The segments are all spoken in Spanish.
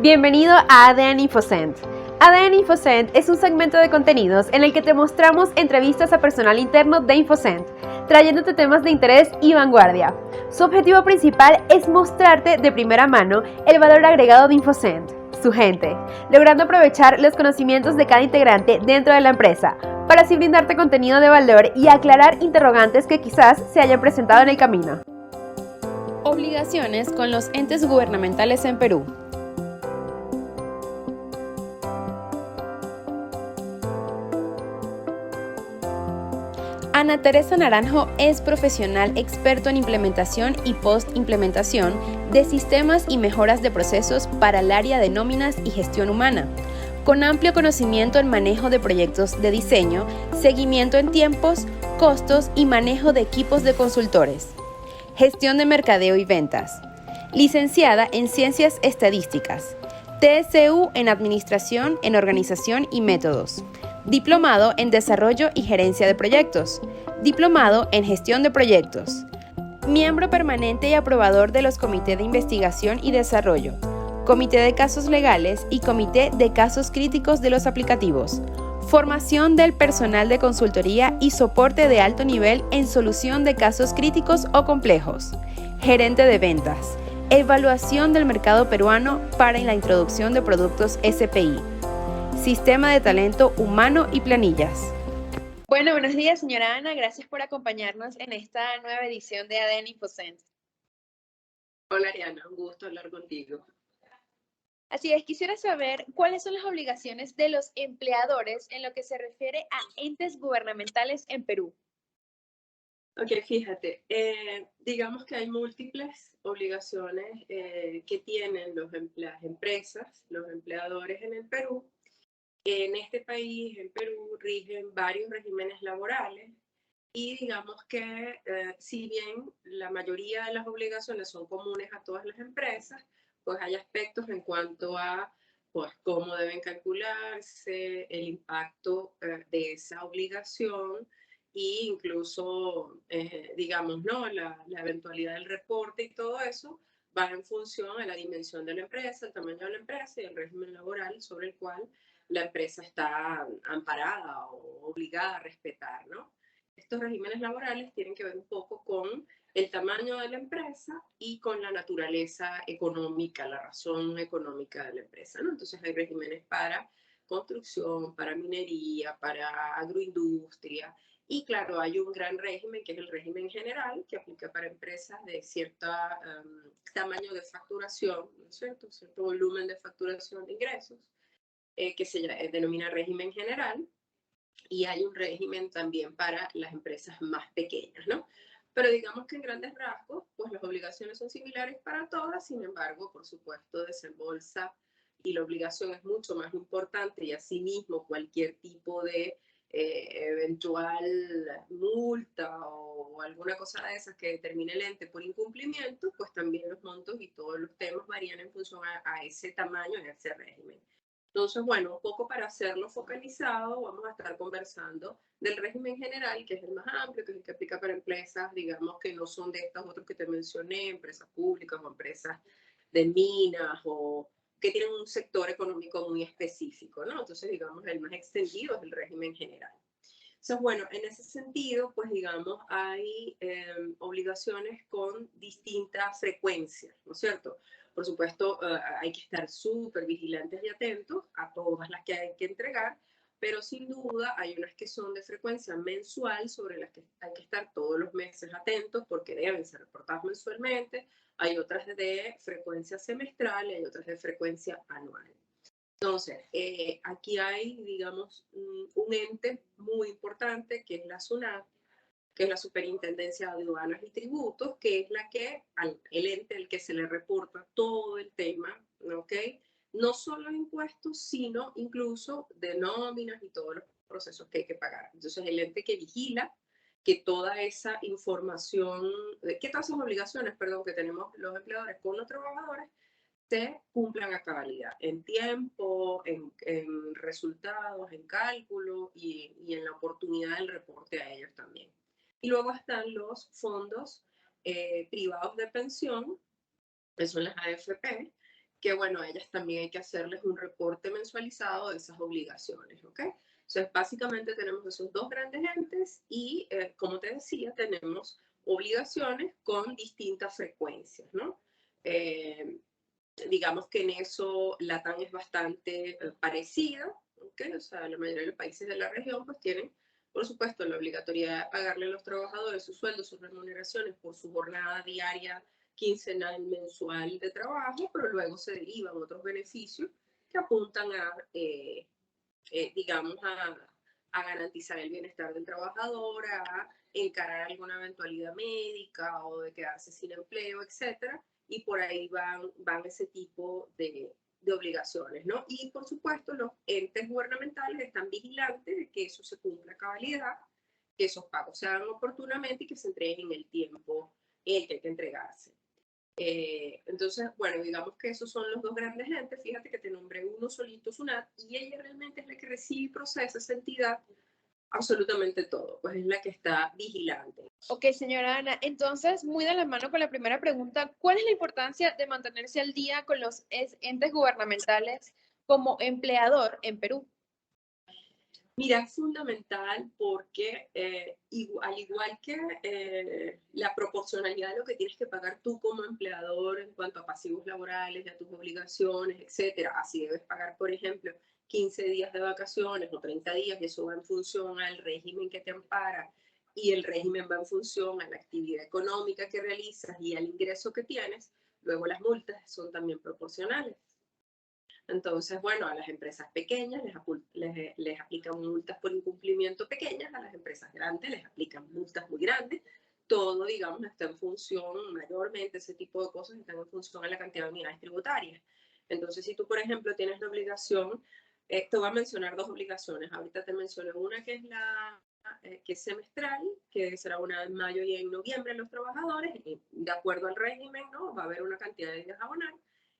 Bienvenido a ADN InfoCent. ADN InfoCent es un segmento de contenidos en el que te mostramos entrevistas a personal interno de InfoCent, trayéndote temas de interés y vanguardia. Su objetivo principal es mostrarte de primera mano el valor agregado de InfoCent, su gente, logrando aprovechar los conocimientos de cada integrante dentro de la empresa, para así brindarte contenido de valor y aclarar interrogantes que quizás se hayan presentado en el camino. Obligaciones con los entes gubernamentales en Perú. Ana Teresa Naranjo es profesional experto en implementación y post-implementación de sistemas y mejoras de procesos para el área de nóminas y gestión humana, con amplio conocimiento en manejo de proyectos de diseño, seguimiento en tiempos, costos y manejo de equipos de consultores. Gestión de mercadeo y ventas. Licenciada en Ciencias Estadísticas. TSU en Administración en Organización y Métodos. Diplomado en Desarrollo y Gerencia de Proyectos. Diplomado en Gestión de Proyectos. Miembro permanente y aprobador de los Comités de Investigación y Desarrollo, Comité de Casos Legales y Comité de Casos Críticos de los Aplicativos. Formación del personal de consultoría y soporte de alto nivel en solución de casos críticos o complejos. Gerente de ventas. Evaluación del mercado peruano para la introducción de productos SPI. Sistema de talento humano y planillas. Bueno, buenos días, señora Ana. Gracias por acompañarnos en esta nueva edición de ADN InfoCent. Hola, Ariana. Un gusto hablar contigo. Así es, quisiera saber cuáles son las obligaciones de los empleadores en lo que se refiere a entes gubernamentales en Perú. Ok, fíjate, digamos que hay múltiples obligaciones que tienen las empresas, los empleadores en el Perú. En este país, en Perú, rigen varios regímenes laborales y digamos que si bien la mayoría de las obligaciones son comunes a todas las empresas, pues hay aspectos en cuanto a pues, cómo deben calcularse, el impacto de esa obligación e incluso, digamos, ¿no? La eventualidad del reporte y todo eso va en función de la dimensión de la empresa, el tamaño de la empresa y el régimen laboral sobre el cual la empresa está amparada o obligada a respetar, ¿no? Estos regímenes laborales tienen que ver un poco con el tamaño de la empresa y con la naturaleza económica, la razón económica de la empresa, ¿no? Entonces hay regímenes para construcción, para minería, para agroindustria y claro, hay un gran régimen que es el régimen general que aplica para empresas de cierto tamaño de facturación, ¿no es cierto? Cierto volumen de facturación de ingresos que se denomina régimen general, y hay un régimen también para las empresas más pequeñas, ¿no? Pero digamos que en grandes rasgos, pues las obligaciones son similares para todas, sin embargo, por supuesto, desembolsa y la obligación es mucho más importante y asimismo cualquier tipo de eventual multa o alguna cosa de esas que determine el ente por incumplimiento, pues también los montos y todos los temas varían en función a ese tamaño, a ese régimen. Entonces, bueno, un poco para hacerlo focalizado, vamos a estar conversando del régimen general, que es el más amplio, que es el que aplica para empresas, digamos, que no son de estos otros que te mencioné, empresas públicas o empresas de minas o que tienen un sector económico muy específico, ¿no? Entonces, digamos, el más extendido es el régimen general. Entonces, bueno, en ese sentido, pues digamos, hay obligaciones con distinta frecuencia, ¿no es cierto? Por supuesto, hay que estar súper vigilantes y atentos a todas las que hay que entregar, pero sin duda hay unas que son de frecuencia mensual sobre las que hay que estar todos los meses atentos porque deben ser reportadas mensualmente, hay otras de frecuencia semestral y hay otras de frecuencia anual. Entonces, aquí hay, digamos, un ente muy importante que es la SUNAT, que es la Superintendencia de Aduanas y Tributos, que es la que, el ente al que se le reporta todo el tema, ¿ok? No solo de impuestos, sino incluso de nóminas y todos los procesos que hay que pagar. Entonces, el ente que vigila que toda esa información, que todas esas obligaciones, perdón, que tenemos los empleadores con los trabajadores, se cumplan a cabalidad, en tiempo, en resultados, en cálculo y en la oportunidad del reporte a ellos también. Y luego están los fondos privados de pensión, que son las AFP, que bueno, a ellas también hay que hacerles un reporte mensualizado de esas obligaciones, ¿ok? Entonces, básicamente tenemos esos dos grandes entes y, como te decía, tenemos obligaciones con distintas frecuencias, ¿no? Eh, digamos que en eso LATAM es bastante parecida, ¿ok? O sea, la mayoría de los países de la región pues tienen, por supuesto, la obligatoriedad de pagarle a los trabajadores su sueldo, sus remuneraciones por su jornada diaria, quincenal, mensual de trabajo, pero luego se derivan otros beneficios que apuntan a, digamos, a garantizar el bienestar del trabajador, a encarar alguna eventualidad médica o de quedarse sin empleo, etcétera, y por ahí van ese tipo de obligaciones, ¿no? Y por supuesto, los entes gubernamentales están vigilantes de que eso se cumpla a cabalidad, que esos pagos se hagan oportunamente y que se entreguen en el tiempo en el que hay que entregarse. Entonces, bueno, digamos que esos son los dos grandes entes. Fíjate que te nombré uno solito, SUNAT, y ella realmente es la que recibe y procesa esa entidad absolutamente todo, pues es la que está vigilante. Ok, señora Ana, entonces, muy de la mano con la primera pregunta, ¿cuál es la importancia de mantenerse al día con los entes gubernamentales como empleador en Perú? Mira, es fundamental porque al igual que la proporcionalidad de lo que tienes que pagar tú como empleador en cuanto a pasivos laborales, a tus obligaciones, etcétera, así debes pagar, por ejemplo, 15 días de vacaciones o 30 días, y eso va en función al régimen que te ampara, y el régimen va en función a la actividad económica que realizas y al ingreso que tienes. Luego las multas son también proporcionales. Entonces, bueno, a las empresas pequeñas les aplican multas por incumplimiento pequeñas, a las empresas grandes les aplican multas muy grandes. Todo, digamos, está en función, mayormente ese tipo de cosas están en función a la cantidad de unidades tributarias. Entonces, si tú, por ejemplo, tienes la obligación, te voy a mencionar dos obligaciones. Ahorita te menciono una que es que es semestral, que será una en mayo y en noviembre los trabajadores, y de acuerdo al régimen, ¿no? Va a haber una cantidad de días a abonar,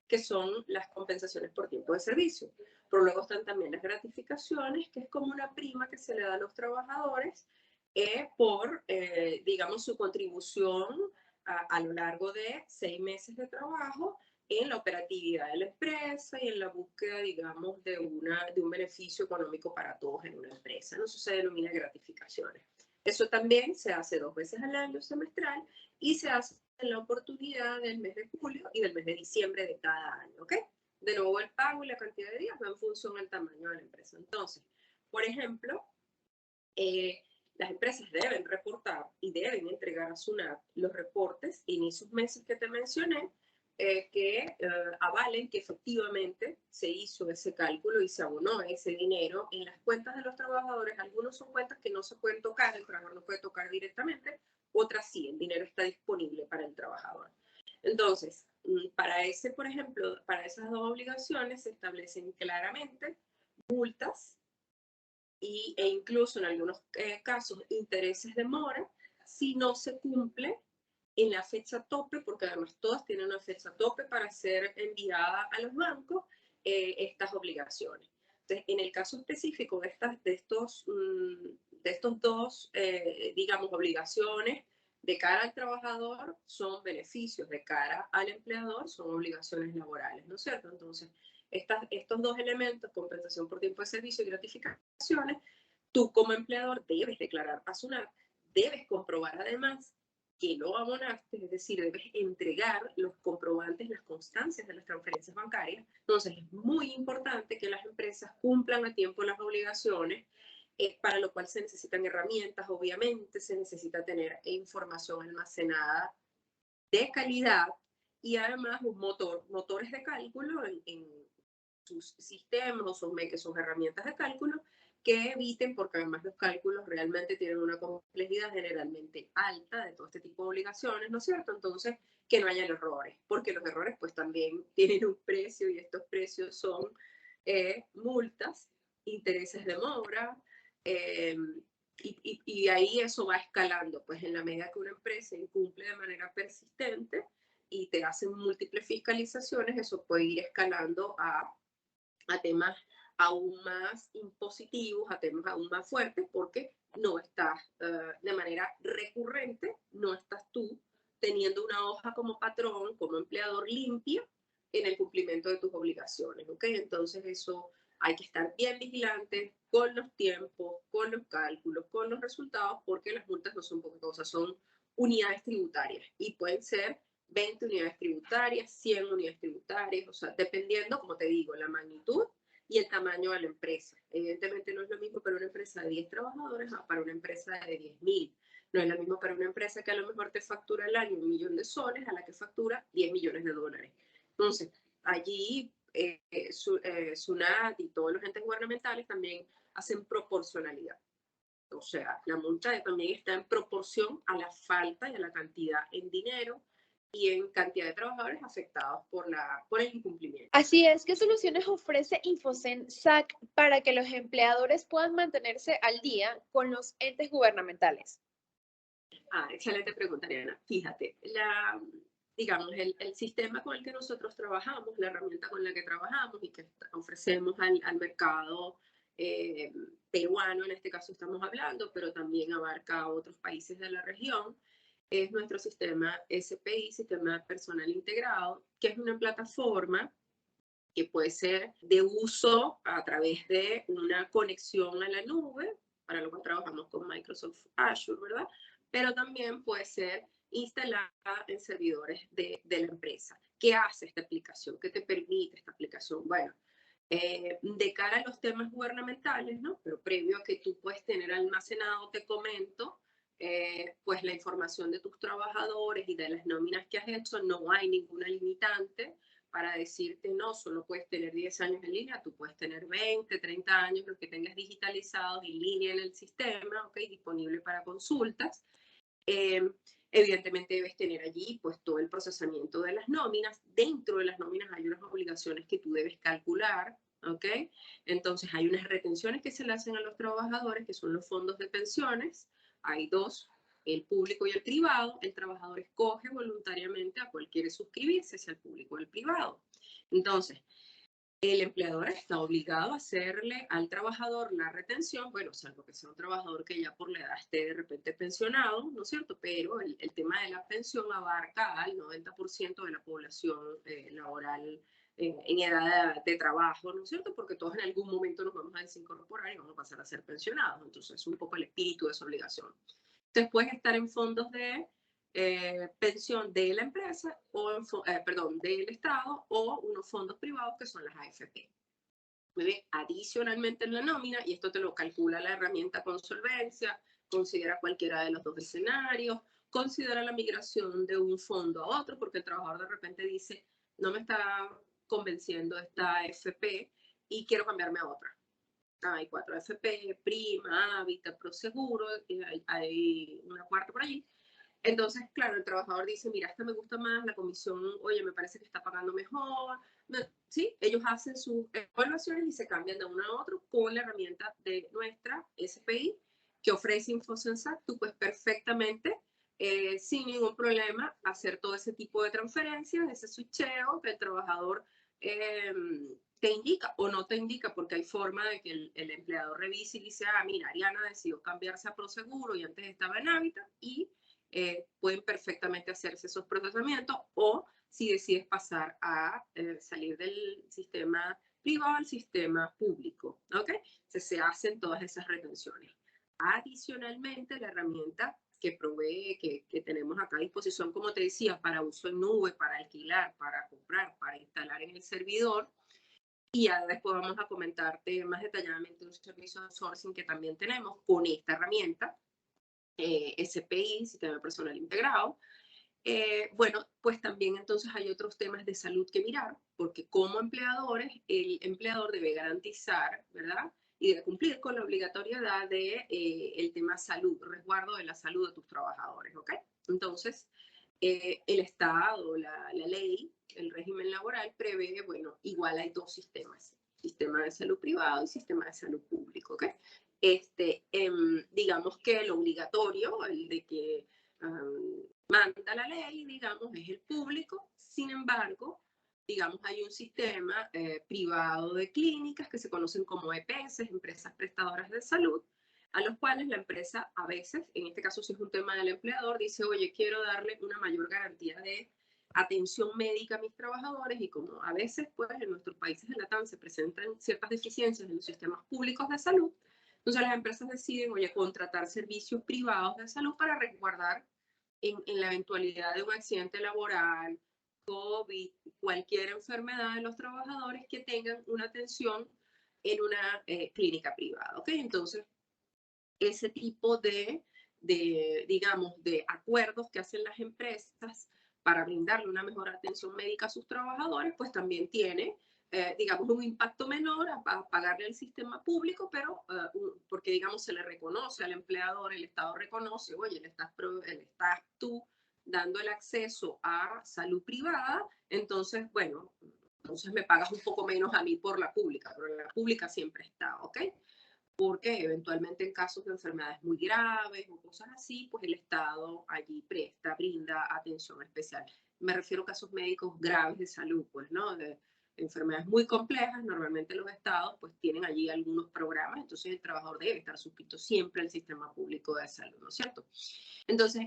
que son las compensaciones por tiempo de servicio. Pero luego están también las gratificaciones, que es como una prima que se le da a los trabajadores por, digamos, su contribución a lo largo de 6 meses de trabajo en la operatividad de la empresa y en la búsqueda, digamos, de un beneficio económico para todos en una empresa. ¿No? Eso se denomina gratificaciones. Eso también se hace 2 veces al año semestral y se hace en la oportunidad del mes de julio y del mes de diciembre de cada año, ¿ok? De nuevo, el pago y la cantidad de días va en función al tamaño de la empresa. Entonces, por ejemplo, las empresas deben reportar y deben entregar a SUNAT los reportes en esos meses que te mencioné, que avalen que efectivamente se hizo ese cálculo y se abonó ese dinero en las cuentas de los trabajadores. Algunos son cuentas que no se pueden tocar, el trabajador no puede tocar directamente, otras sí, el dinero está disponible para el trabajador. Entonces, para ese, por ejemplo, para esas dos obligaciones se establecen claramente multas e incluso en algunos casos intereses de mora si no se cumple en la fecha tope, porque además todas tienen una fecha tope para ser enviada a los bancos estas obligaciones. Entonces, en el caso específico de estos dos, digamos, obligaciones, de cara al trabajador son beneficios, de cara al empleador son obligaciones laborales, ¿no es cierto? Entonces, estos dos elementos, compensación por tiempo de servicio y gratificaciones, tú como empleador debes declarar a SUNAT, debes comprobar además que lo abonaste, es decir, debes entregar los comprobantes, las constancias de las transferencias bancarias. Entonces, es muy importante que las empresas cumplan a tiempo las obligaciones, para lo cual se necesitan herramientas, obviamente, se necesita tener información almacenada de calidad y además motores de cálculo en sus sistemas o sus herramientas de cálculo que eviten, porque además los cálculos realmente tienen una complejidad generalmente alta de todo este tipo de obligaciones, ¿no es cierto? Entonces, que no haya errores, porque los errores pues también tienen un precio y estos precios son multas, intereses de mora, y ahí eso va escalando, pues en la medida que una empresa incumple de manera persistente y te hacen múltiples fiscalizaciones, eso puede ir escalando a temas aún más impositivos, a temas aún más fuertes, porque no estás de manera recurrente, no estás tú teniendo una hoja como patrón, como empleador limpia, en el cumplimiento de tus obligaciones, ¿ok? Entonces eso hay que estar bien vigilantes con los tiempos, con los cálculos, con los resultados, porque las multas no son pocas cosas, son unidades tributarias y pueden ser 20 unidades tributarias, 100 unidades tributarias, o sea, dependiendo, como te digo, la magnitud y el tamaño de la empresa. Evidentemente no es lo mismo para una empresa de 10 trabajadores a para una empresa de 10.000. No es lo mismo para una empresa que a lo mejor te factura al año 1.000.000 de soles a la que factura 10 millones de dólares. Entonces, allí SUNAT y todos los entes gubernamentales también hacen proporcionalidad. O sea, la multa también está en proporción a la falta y a la cantidad en dinero y en cantidad de trabajadores afectados por el incumplimiento. Así es, ¿qué soluciones ofrece Infosen SAC para que los empleadores puedan mantenerse al día con los entes gubernamentales? Excelente pregunta, Ariana. Fíjate, digamos, el sistema con el que nosotros trabajamos, la herramienta con la que trabajamos y que ofrecemos al mercado peruano, en este caso estamos hablando, pero también abarca a otros países de la región, es nuestro sistema SPI, Sistema Personal Integrado, que es una plataforma que puede ser de uso a través de una conexión a la nube, para lo cual trabajamos con Microsoft Azure, ¿verdad? Pero también puede ser instalada en servidores de la empresa. ¿Qué hace esta aplicación? ¿Qué te permite esta aplicación? Bueno, de cara a los temas gubernamentales, ¿no? Pero previo a que tú puedes tener almacenado, te comento, pues la información de tus trabajadores y de las nóminas que has hecho, no hay ninguna limitante para decirte, no, solo puedes tener 10 años en línea, tú puedes tener 20, 30 años, los que tengas digitalizados en línea en el sistema, ¿ok? Disponible para consultas. Eh, Evidentemente debes tener allí pues todo el procesamiento de las nóminas. Dentro de las nóminas hay unas obligaciones que tú debes calcular, ¿ok? Entonces hay unas retenciones que se le hacen a los trabajadores, que son los fondos de pensiones. Hay dos, el público y el privado. El trabajador escoge voluntariamente a cuál quiere suscribirse, si al público o al privado. Entonces, el empleador está obligado a hacerle al trabajador la retención, bueno, salvo que sea un trabajador que ya por la edad esté de repente pensionado, ¿no es cierto? Pero el tema de la pensión abarca al 90% de la población laboral en edad de trabajo, ¿no es cierto? Porque todos en algún momento nos vamos a desincorporar y vamos a pasar a ser pensionados. Entonces es un poco el espíritu de esa obligación. Entonces puedes estar en fondos de pensión de la empresa o perdón, del Estado o unos fondos privados que son las AFP. Muy bien, adicionalmente en la nómina, y esto te lo calcula la herramienta con solvencia, considera cualquiera de los dos escenarios, considera la migración de un fondo a otro, porque el trabajador de repente dice, no me está convenciendo esta AFP y quiero cambiarme a otra. Hay 4 AFP, Prima, Hábitat, Proseguro, hay una cuarta por allí. Entonces, claro, el trabajador dice, mira, esta me gusta más, la comisión, oye, me parece que está pagando mejor. Sí, ellos hacen sus evaluaciones y se cambian de uno a otro con la herramienta de nuestra SPI que ofrece InfoSensac. Tú puedes perfectamente, sin ningún problema, hacer todo ese tipo de transferencias, ese switcheo que el trabajador te indica o no te indica, porque hay forma de que el empleador revise y dice, mira, Ariana decidió cambiarse a Proseguro y antes estaba en Hábitat y pueden perfectamente hacerse esos procesamientos o si decides pasar a salir del sistema privado al sistema público, ¿ok? Entonces se hacen todas esas retenciones. Adicionalmente, la herramienta que provee, que tenemos acá a disposición, como te decía, para uso en nube, para alquilar, para comprar, para instalar en el servidor, y ya después vamos a comentarte más detalladamente un servicio de outsourcing que también tenemos con esta herramienta, SPI, Sistema Personal Integrado. Bueno, pues también entonces hay otros temas de salud que mirar, porque como empleadores, el empleador debe garantizar, ¿verdad? Y debe cumplir con la obligatoriedad de el tema salud, resguardo de la salud de tus trabajadores, ¿ok? Entonces, el Estado, la ley, el régimen laboral prevé, bueno, igual hay dos sistemas, sistema de salud privado y sistema de salud público, ¿ok? Digamos que el obligatorio, el de que manda la ley, digamos, es el público. Sin embargo, digamos, hay un sistema privado de clínicas que se conocen como EPS, empresas prestadoras de salud, a los cuales la empresa a veces, en este caso si es un tema del empleador, dice, oye, quiero darle una mayor garantía de atención médica a mis trabajadores y como a veces pues en nuestros países de Latam se presentan ciertas deficiencias en los sistemas públicos de salud, entonces las empresas deciden, oye, contratar servicios privados de salud para resguardar en la eventualidad de un accidente laboral, COVID, cualquier enfermedad de los trabajadores que tengan una atención en una clínica privada, ¿ok? Entonces, ese tipo digamos, de acuerdos que hacen las empresas para brindarle una mejor atención médica a sus trabajadores, pues también tiene, digamos, un impacto menor a pagarle al sistema público, pero porque, digamos, se le reconoce al empleador, el Estado reconoce, oye, le estás tú dando el acceso a salud privada, entonces, bueno, entonces me pagas un poco menos a mí por la pública, pero la pública siempre está, ¿ok? Porque eventualmente en casos de enfermedades muy graves o cosas así, pues el Estado allí brinda atención especial. Me refiero a casos médicos graves de salud, pues, ¿no? De enfermedades muy complejas, normalmente los estados pues tienen allí algunos programas, entonces el trabajador debe estar suscrito siempre al sistema público de salud, ¿no es cierto? Entonces,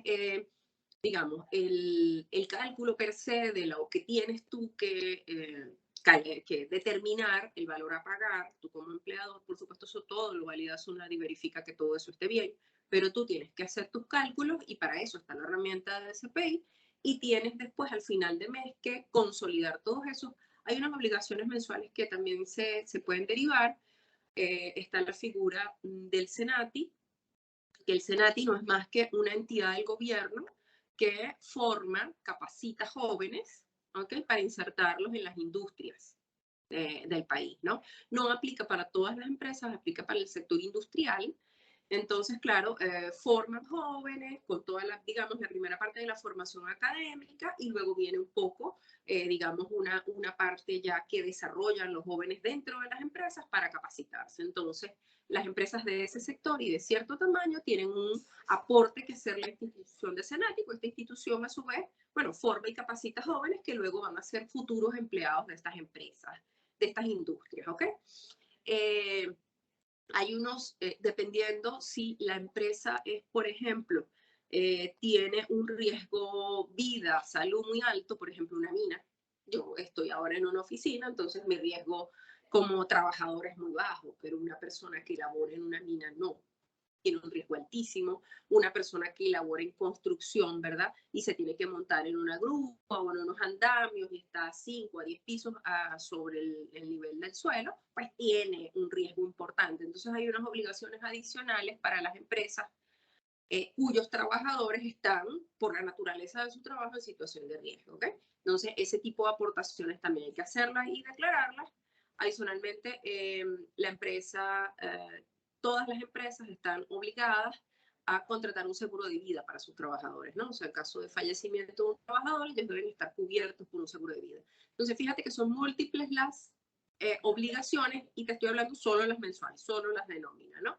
digamos, el cálculo per se de lo que tienes tú que determinar el valor a pagar, tú como empleador, por supuesto, eso todo lo valida SUNAT y verifica que todo eso esté bien, pero tú tienes que hacer tus cálculos y para eso está la herramienta de SPI y tienes después al final de mes que consolidar todos esos. Hay unas obligaciones mensuales que también se pueden derivar. Está la figura del SENATI, que el SENATI no es más que una entidad del gobierno que forma, capacita jóvenes, ¿okay? Para insertarlos en las industrias del país, ¿no? No aplica para todas las empresas, aplica para el sector industrial. Entonces, claro, forman jóvenes con toda la, digamos, la primera parte de la formación académica y luego viene un poco, digamos, una parte ya que desarrollan los jóvenes dentro de las empresas para capacitarse. Entonces, las empresas de ese sector y de cierto tamaño tienen un aporte que hacer la institución de Senati, pues esta institución a su vez, bueno, forma y capacita jóvenes que luego van a ser futuros empleados de estas empresas, de estas industrias, ¿ok? Hay unos, dependiendo si la empresa es, por ejemplo, tiene un riesgo vida, salud muy alto, por ejemplo, una mina. Yo estoy ahora en una oficina, entonces mi riesgo como trabajador es muy bajo, pero una persona que labora en una mina no, tiene un riesgo altísimo, una persona que labora en construcción, ¿verdad? Y se tiene que montar en una grúa o en unos andamios y está a 5 a 10 pisos sobre el nivel del suelo, pues tiene un riesgo importante. Entonces hay unas obligaciones adicionales para las empresas cuyos trabajadores están, por la naturaleza de su trabajo, en situación de riesgo, ¿ok? Entonces ese tipo de aportaciones también hay que hacerlas y declararlas. Adicionalmente, la empresa todas las empresas están obligadas a contratar un seguro de vida para sus trabajadores, ¿no? O sea, en caso de fallecimiento de un trabajador, ellos deben estar cubiertos por un seguro de vida. Entonces, fíjate que son múltiples las obligaciones y te estoy hablando solo de las mensuales, solo las de nómina, ¿no?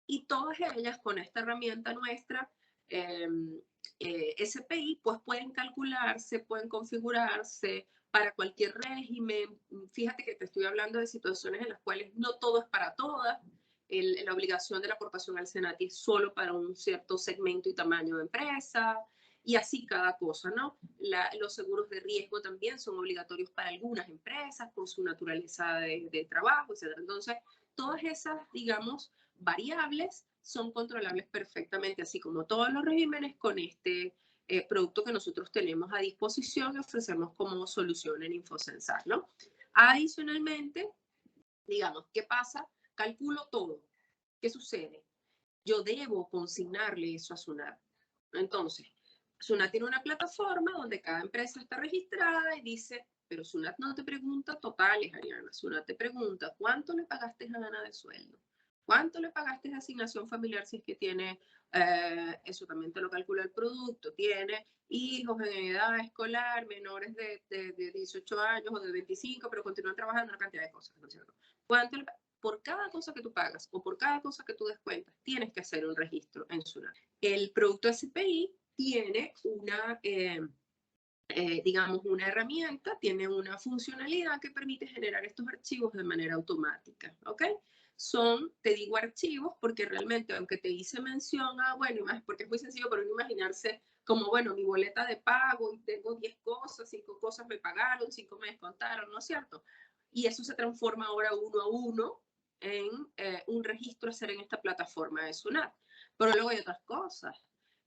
Y todas ellas con esta herramienta nuestra, SPI, pues pueden calcularse, pueden configurarse para cualquier régimen. Fíjate que te estoy hablando de situaciones en las cuales no todo es para todas. La obligación de la aportación al SENATI es solo para un cierto segmento y tamaño de empresa, y así cada cosa, ¿no? Los seguros de riesgo también son obligatorios para algunas empresas por su naturaleza de trabajo, etc. Entonces, todas esas, digamos, variables son controlables perfectamente, así como todos los regímenes con este producto que nosotros tenemos a disposición y ofrecemos como solución en Infosensar, ¿no? Adicionalmente, digamos, ¿qué pasa? Calculo todo. ¿Qué sucede? Yo debo consignarle eso a SUNAT. Entonces, SUNAT tiene una plataforma donde cada empresa está registrada y dice, pero SUNAT no te pregunta totales, Ariana. SUNAT te pregunta, ¿cuánto le pagaste a Ana de sueldo? ¿Cuánto le pagaste de asignación familiar si es que tiene, eso también te lo calcula el producto, tiene hijos en edad escolar, menores de 18 años o de 25, pero continúan trabajando una cantidad de cosas, ¿no es cierto? ¿Cuánto le, por cada cosa que tú pagas o por cada cosa que tú descuentas, tienes que hacer un registro en SUNAT. El producto SPI tiene digamos, una herramienta, tiene una funcionalidad que permite generar estos archivos de manera automática, ¿ok? son, te digo, archivos, porque realmente, aunque te hice mención a, bueno, porque es muy sencillo para uno imaginarse como, bueno, mi boleta de pago y tengo 10 cosas, 5 cosas me pagaron, 5 me descontaron, ¿no es cierto? Y eso se transforma ahora uno a uno en un registro a hacer en esta plataforma de Sunat. Pero luego hay otras cosas.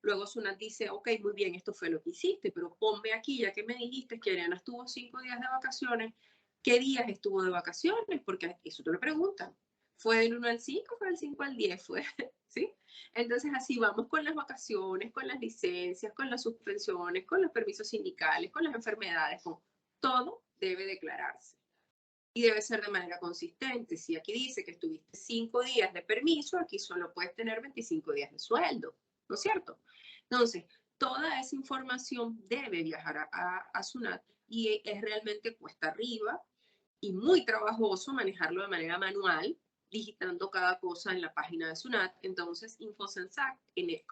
Luego Sunat dice, ok, muy bien, esto fue lo que hiciste, pero ponme aquí, ya que me dijiste que Ariana estuvo 5 días de vacaciones, ¿qué días estuvo de vacaciones? Porque eso te lo preguntan. ¿Fue del 1 al 5? ¿Fue del 5 al 10? ¿Fue? ¿Sí? Entonces así vamos con las vacaciones, con las licencias, con las suspensiones, con los permisos sindicales, con las enfermedades, con todo debe declararse. Y debe ser de manera consistente. Si aquí dice que estuviste 5 días de permiso, aquí solo puedes tener 25 días de sueldo, ¿no es cierto? Entonces, toda esa información debe viajar a SUNAT y es realmente cuesta arriba y muy trabajoso manejarlo de manera manual, digitando cada cosa en la página de SUNAT. Entonces, InfoSensac,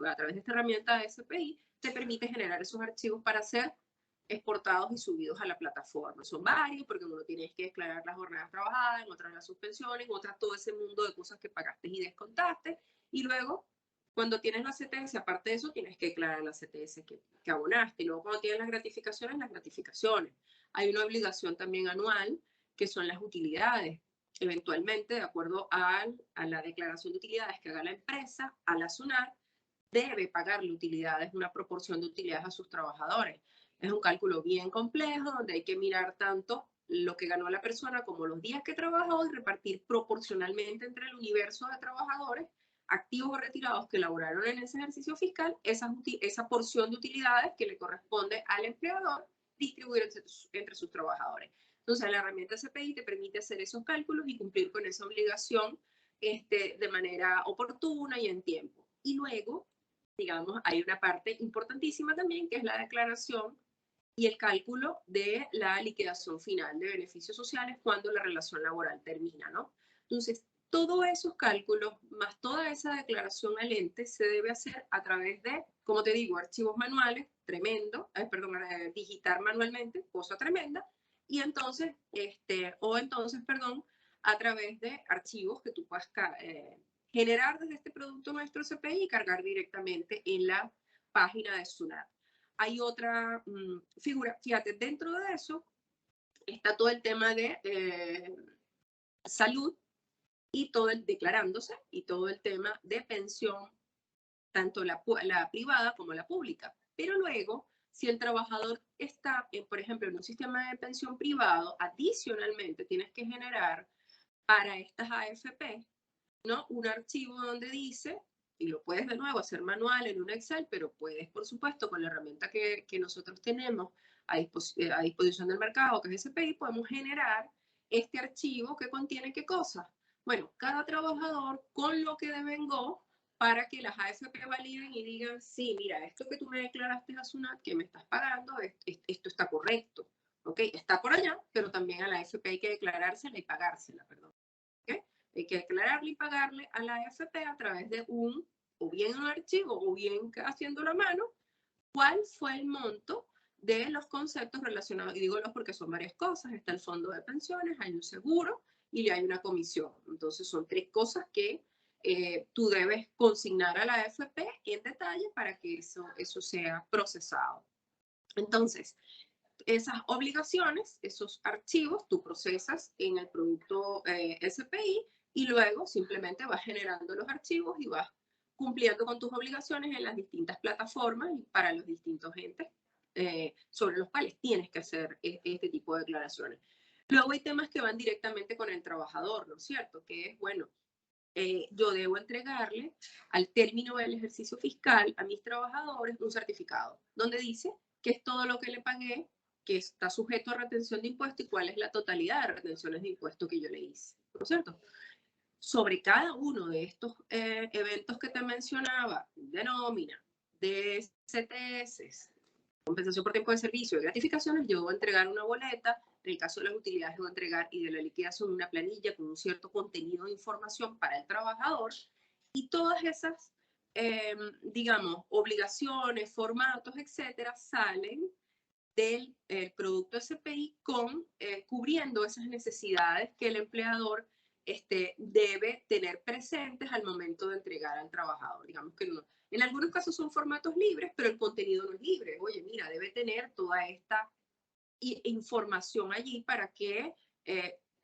a través de esta herramienta de SPI, te permite generar esos archivos para ser exportados y subidos a la plataforma. Son varios, porque en uno tienes que declarar las jornadas trabajadas, en otras las suspensiones, en otras todo ese mundo de cosas que pagaste y descontaste. Y luego, cuando tienes la CTS, aparte de eso, tienes que declarar la CTS que abonaste. Y luego, cuando tienes las gratificaciones, las gratificaciones. Hay una obligación también anual, que son las utilidades. Eventualmente, de acuerdo a la declaración de utilidades que haga la empresa, a la SUNAT, debe pagarle utilidades, una proporción de utilidades a sus trabajadores. Es un cálculo bien complejo donde hay que mirar tanto lo que ganó la persona como los días que trabajó y repartir proporcionalmente entre el universo de trabajadores activos o retirados que laboraron en ese ejercicio fiscal, esa porción de utilidades que le corresponde al empleador distribuir entre sus trabajadores. Entonces, la herramienta CPI te permite hacer esos cálculos y cumplir con esa obligación de manera oportuna y en tiempo. Y luego, digamos, hay una parte importantísima también, que es la declaración y el cálculo de la liquidación final de beneficios sociales cuando la relación laboral termina, ¿no? Entonces, todos esos cálculos, más toda esa declaración al ente, se debe hacer a través de, como te digo, archivos manuales, tremendo, digitar manualmente, cosa tremenda, y entonces, a través de archivos que tú puedas generar desde este producto nuestro CPI y cargar directamente en la página de SUNAT. Hay otra figura, fíjate, dentro de eso está todo el tema de salud y todo el declarándose y todo el tema de pensión, tanto la privada como la pública. Pero luego, si el trabajador está, por ejemplo, en un sistema de pensión privado, adicionalmente tienes que generar para estas AFP, ¿no? Un archivo donde dice, y lo puedes de nuevo hacer manual en un Excel, pero puedes, por supuesto, con la herramienta que nosotros tenemos a disposición del mercado, que es SPI, podemos generar este archivo que contiene qué cosas. Bueno, cada trabajador con lo que devengó para que las AFP validen y digan, sí, mira, esto que tú me declaraste a SUNAT, que me estás pagando, esto está correcto. ¿Ok? Está por allá, pero también a la AFP hay que declarársela y pagársela, perdón. ¿Okay? Hay que declararle y pagarle a la AFP a través de o bien un archivo, o bien haciendo la mano, cuál fue el monto de los conceptos relacionados, y digo los porque son varias cosas, está el fondo de pensiones, hay un seguro y hay una comisión. Entonces son 3 cosas que tú debes consignar a la AFP en detalle para que eso sea procesado. Entonces, esas obligaciones, esos archivos, tú procesas en el producto SPI y luego simplemente vas generando los archivos y vas cumpliendo con tus obligaciones en las distintas plataformas y para los distintos entes sobre los cuales tienes que hacer este tipo de declaraciones. Luego hay temas que van directamente con el trabajador, ¿no es cierto? Que es, bueno, yo debo entregarle al término del ejercicio fiscal a mis trabajadores un certificado donde dice que es todo lo que le pagué, que está sujeto a retención de impuestos y cuál es la totalidad de retenciones de impuestos que yo le hice, ¿no es cierto? Sobre cada uno de estos eventos que te mencionaba, de nómina, de CTS, compensación por tiempo de servicio, de gratificaciones, yo voy a entregar una boleta, en el caso de las utilidades voy a entregar y de la liquidación una planilla con un cierto contenido de información para el trabajador y todas esas, digamos, obligaciones, formatos, etcétera, salen del producto SPI cubriendo esas necesidades que el empleador debe tener presentes al momento de entregar al trabajador. Digamos que no. En algunos casos son formatos libres, pero el contenido no es libre. Oye, mira, debe tener toda esta información allí para que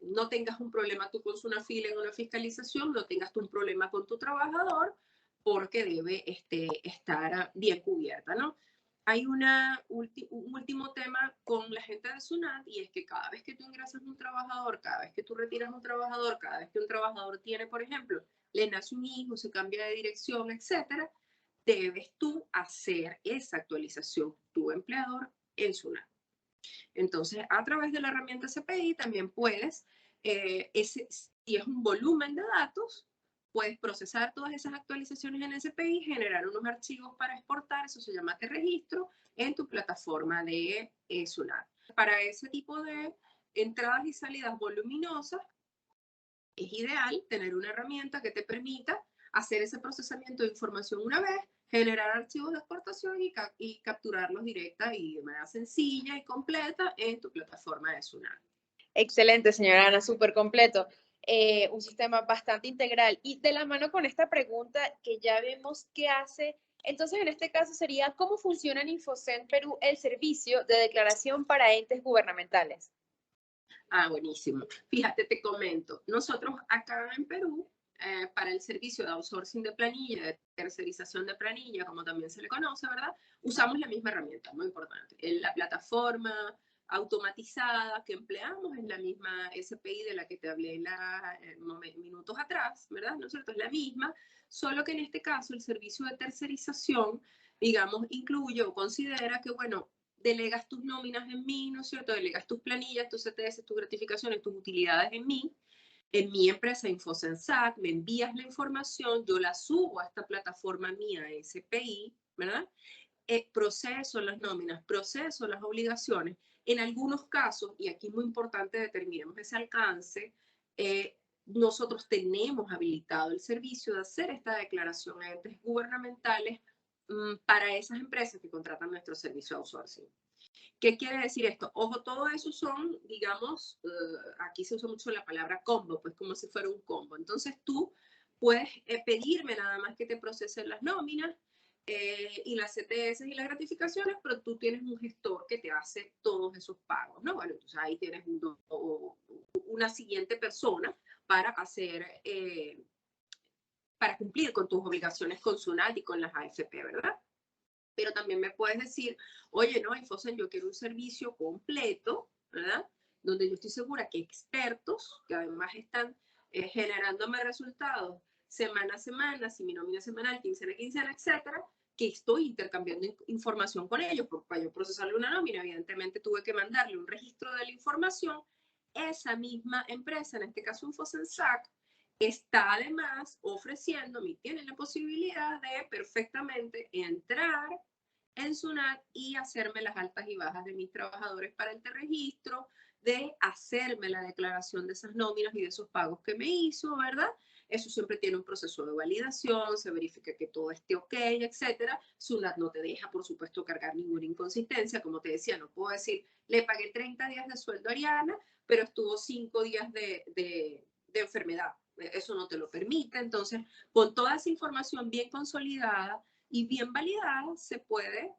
no tengas un problema tú con una fila en una fiscalización, no tengas tú un problema con tu trabajador, porque debe estar bien cubierta, ¿no? Hay un último tema con la gente de SUNAT y es que cada vez que tú ingresas un trabajador, cada vez que tú retiras un trabajador, cada vez que un trabajador tiene, por ejemplo, le nace un hijo, se cambia de dirección, etcétera, debes tú hacer esa actualización, tu empleador, en SUNAT. Entonces, a través de la herramienta CPI también puedes, si es un volumen de datos, puedes procesar todas esas actualizaciones en CPI, generar unos archivos para exportar, eso se llama registro, en tu plataforma de SUNAT. Para ese tipo de entradas y salidas voluminosas, es ideal tener una herramienta que te permita hacer ese procesamiento de información una vez, generar archivos de exportación y capturarlos directa y de manera sencilla y completa en tu plataforma de SUNAT. Excelente, señora Ana, súper completo. Un sistema bastante integral. Y de la mano con esta pregunta que ya vemos qué hace, entonces en este caso sería, ¿cómo funciona en Infocent Perú el servicio de declaración para entes gubernamentales? Ah, buenísimo. Fíjate, te comento. Nosotros acá en Perú, para el servicio de outsourcing de planilla, de tercerización de planilla, como también se le conoce, ¿verdad? Usamos la misma herramienta, muy importante. La plataforma automatizada que empleamos es la misma SPI de la que te hablé minutos atrás, ¿verdad? ¿No es cierto? Es la misma, solo que en este caso el servicio de tercerización, digamos, incluye o considera que, bueno, delegas tus nóminas en mí, ¿no es cierto? Delegas tus planillas, tus CTS, tus gratificaciones, tus utilidades en mi empresa InfoSensac, me envías la información, yo la subo a esta plataforma mía, SPI, ¿verdad? Proceso las nóminas, proceso las obligaciones. En algunos casos, y aquí es muy importante determinemos ese alcance, nosotros tenemos habilitado el servicio de hacer esta declaración a entes gubernamentales para esas empresas que contratan nuestro servicio de outsourcing. ¿Qué quiere decir esto? Ojo, todo eso son, digamos, aquí se usa mucho la palabra combo, pues como si fuera un combo. Entonces tú puedes pedirme nada más que te procesen las nóminas y las CTS y las gratificaciones, pero tú tienes un gestor que te hace todos esos pagos, ¿no? Bueno, entonces ahí tienes una siguiente persona para hacer, para cumplir con tus obligaciones con SUNAT y con las AFP, ¿verdad? Pero también me puedes decir, oye, no, Infosen, yo quiero un servicio completo, ¿verdad? Donde yo estoy segura que expertos, que además están generándome resultados semana a semana, si mi nómina semanal, quincena a quincena, etcétera, que estoy intercambiando información con ellos, porque para yo procesarle una nómina, evidentemente tuve que mandarle un registro de la información. Esa misma empresa, en este caso Infosensac, está además ofreciéndome, tiene la posibilidad de perfectamente entrar en SUNAT y hacerme las altas y bajas de mis trabajadores para el registro, de hacerme la declaración de esas nóminas y de esos pagos que me hizo, ¿verdad? Eso siempre tiene un proceso de validación, se verifica que todo esté ok, etcétera. SUNAT no te deja, por supuesto, cargar ninguna inconsistencia. Como te decía, no puedo decir, le pagué 30 días de sueldo a Ariana, pero estuvo 5 días de enfermedad. Eso no te lo permite. Entonces, con toda esa información bien consolidada y bien validada, se puede,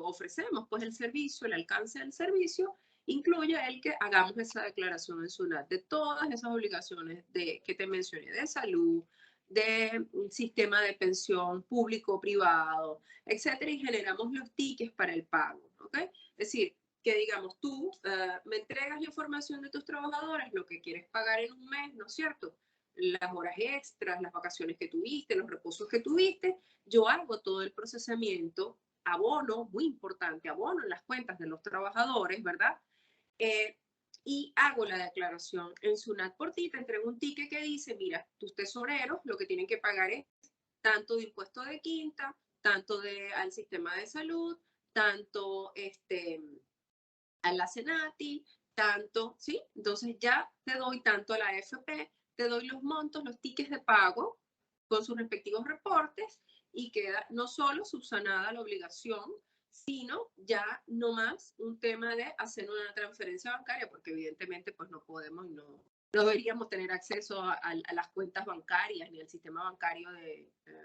ofrecemos pues el servicio, el alcance del servicio, incluye el que hagamos esa declaración en SUNAT de todas esas obligaciones que te mencioné, de salud, de un sistema de pensión público, privado, etcétera, y generamos los tickets para el pago, ¿ok? Es decir, que digamos, tú me entregas la información de tus trabajadores, lo que quieres pagar en un mes, ¿no es cierto? Las horas extras, las vacaciones que tuviste, los reposos que tuviste, yo hago todo el procesamiento, abono, muy importante, abono en las cuentas de los trabajadores, ¿verdad? Y hago la declaración en SUNAT por ti, te entrego un ticket que dice, mira, tus tesoreros lo que tienen que pagar es tanto de impuesto de quinta, tanto al sistema de salud, tanto a la Senati, tanto, ¿sí? Entonces ya te doy tanto a la AFP, te doy los montos, los tickets de pago con sus respectivos reportes y queda no solo subsanada la obligación, sino ya no más un tema de hacer una transferencia bancaria, porque evidentemente pues no podemos, no, no deberíamos tener acceso a las cuentas bancarias ni al sistema bancario,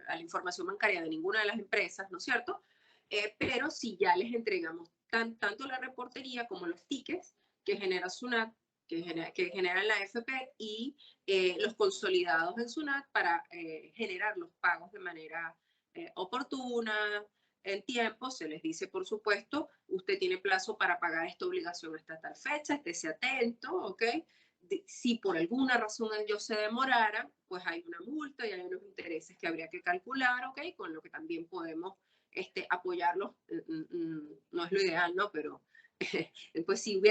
a la información bancaria de ninguna de las empresas, ¿no es cierto? Pero si ya les entregamos tanto la reportería como los tickets que genera SUNAT, que genera la AFP y los consolidados en SUNAT para generar los pagos de manera oportuna, en tiempo, se les dice, por supuesto, usted tiene plazo para pagar esta obligación hasta tal fecha, estése atento, ¿ok? Si por alguna razón ellos se demoraran, pues hay una multa y hay unos intereses que habría que calcular, ¿ok? Con lo que también podemos apoyarlos. No es lo ideal, ¿no? Pero pues si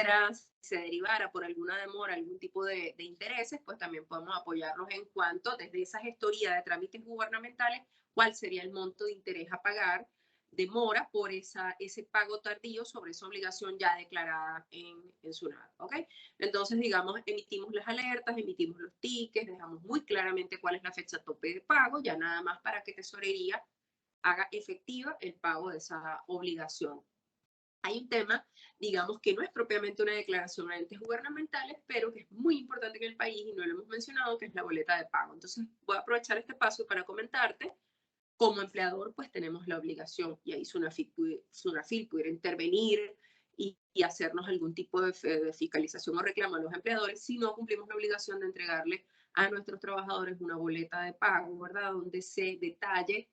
se derivara por alguna demora, algún tipo de intereses, pues también podemos apoyarlos en cuanto, desde esa gestoría de trámites gubernamentales, cuál sería el monto de interés a pagar demora por ese pago tardío sobre esa obligación ya declarada en SUNAT, ¿ok? Entonces, digamos, emitimos las alertas, emitimos los tickets, dejamos muy claramente cuál es la fecha tope de pago, ya nada más para que Tesorería haga efectiva el pago de esa obligación. Hay un tema, digamos, que no es propiamente una declaración a entes gubernamentales, pero que es muy importante en el país y no lo hemos mencionado, que es la boleta de pago. Entonces, voy a aprovechar este paso para comentarte. Como empleador, pues tenemos la obligación, y ahí SUNAFIL pudiera intervenir y hacernos algún tipo de fiscalización o reclamo a los empleadores si no cumplimos la obligación de entregarle a nuestros trabajadores una boleta de pago, ¿verdad? Donde se detalle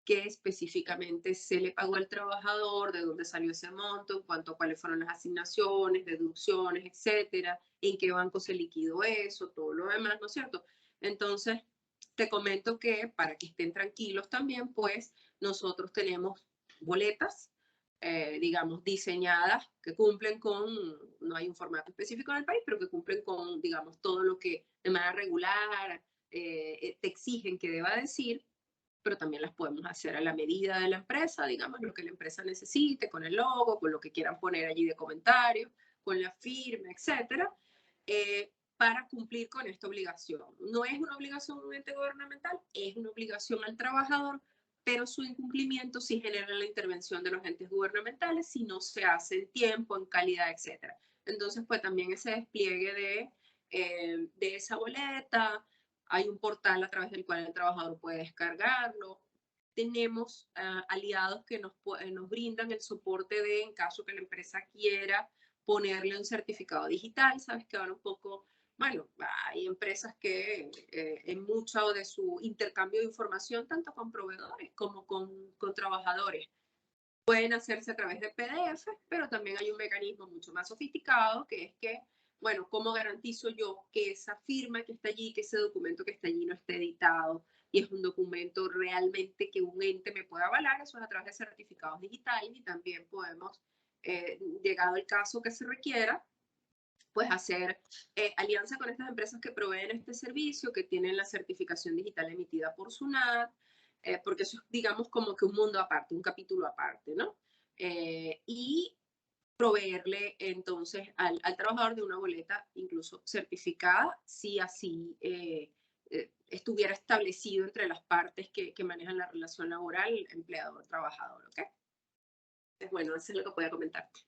qué específicamente se le pagó al trabajador, de dónde salió ese monto, en cuanto a cuáles fueron las asignaciones, deducciones, etcétera, en qué banco se liquidó eso, todo lo demás, ¿no es cierto? Entonces, te comento que para que estén tranquilos también, pues nosotros tenemos boletas, digamos, diseñadas que cumplen con, no hay un formato específico en el país, pero que cumplen con, digamos, todo lo que de manera regular te exigen que deba decir, pero también las podemos hacer a la medida de la empresa, digamos, lo que la empresa necesite, con el logo, con lo que quieran poner allí de comentarios, con la firma, etcétera, para cumplir con esta obligación. No es una obligación a un ente gubernamental, es una obligación al trabajador, pero su incumplimiento sí genera la intervención de los entes gubernamentales si no se hace en tiempo, en calidad, etcétera. Entonces, pues también ese despliegue de esa boleta, hay un portal a través del cual el trabajador puede descargarlo. Tenemos aliados que nos brindan el soporte en caso que la empresa quiera ponerle un certificado digital. Sabes que ahora un poco, bueno, hay empresas que en mucho de su intercambio de información, tanto con proveedores como con trabajadores, pueden hacerse a través de PDF, pero también hay un mecanismo mucho más sofisticado que es que, bueno, ¿cómo garantizo yo que esa firma que está allí, que ese documento que está allí no esté editado y es un documento realmente que un ente me pueda avalar? Eso es a través de certificados digitales y también podemos, llegado el caso que se requiera, pues hacer alianza con estas empresas que proveen este servicio, que tienen la certificación digital emitida por SUNAT, porque eso es, digamos, como que un mundo aparte, un capítulo aparte, ¿no? Y proveerle entonces al trabajador de una boleta incluso certificada, si así estuviera establecido entre las partes que manejan la relación laboral, empleador-trabajador, ¿ok? Entonces, bueno, eso es lo que podía comentarte.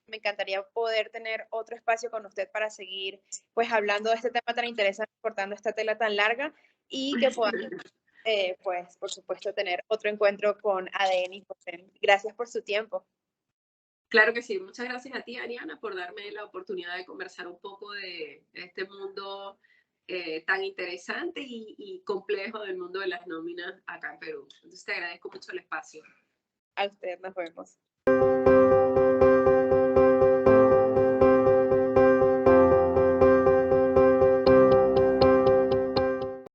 Me encantaría poder tener otro espacio con usted para seguir pues hablando de este tema tan interesante, cortando esta tela tan larga y que podamos pues por supuesto tener otro encuentro con ADN y Fosen. Gracias por su tiempo. Claro que sí. Muchas gracias a ti, Ariana, por darme la oportunidad de conversar un poco de este mundo tan interesante y complejo del mundo de las nóminas acá en Perú. Entonces te agradezco mucho el espacio. A usted, nos vemos.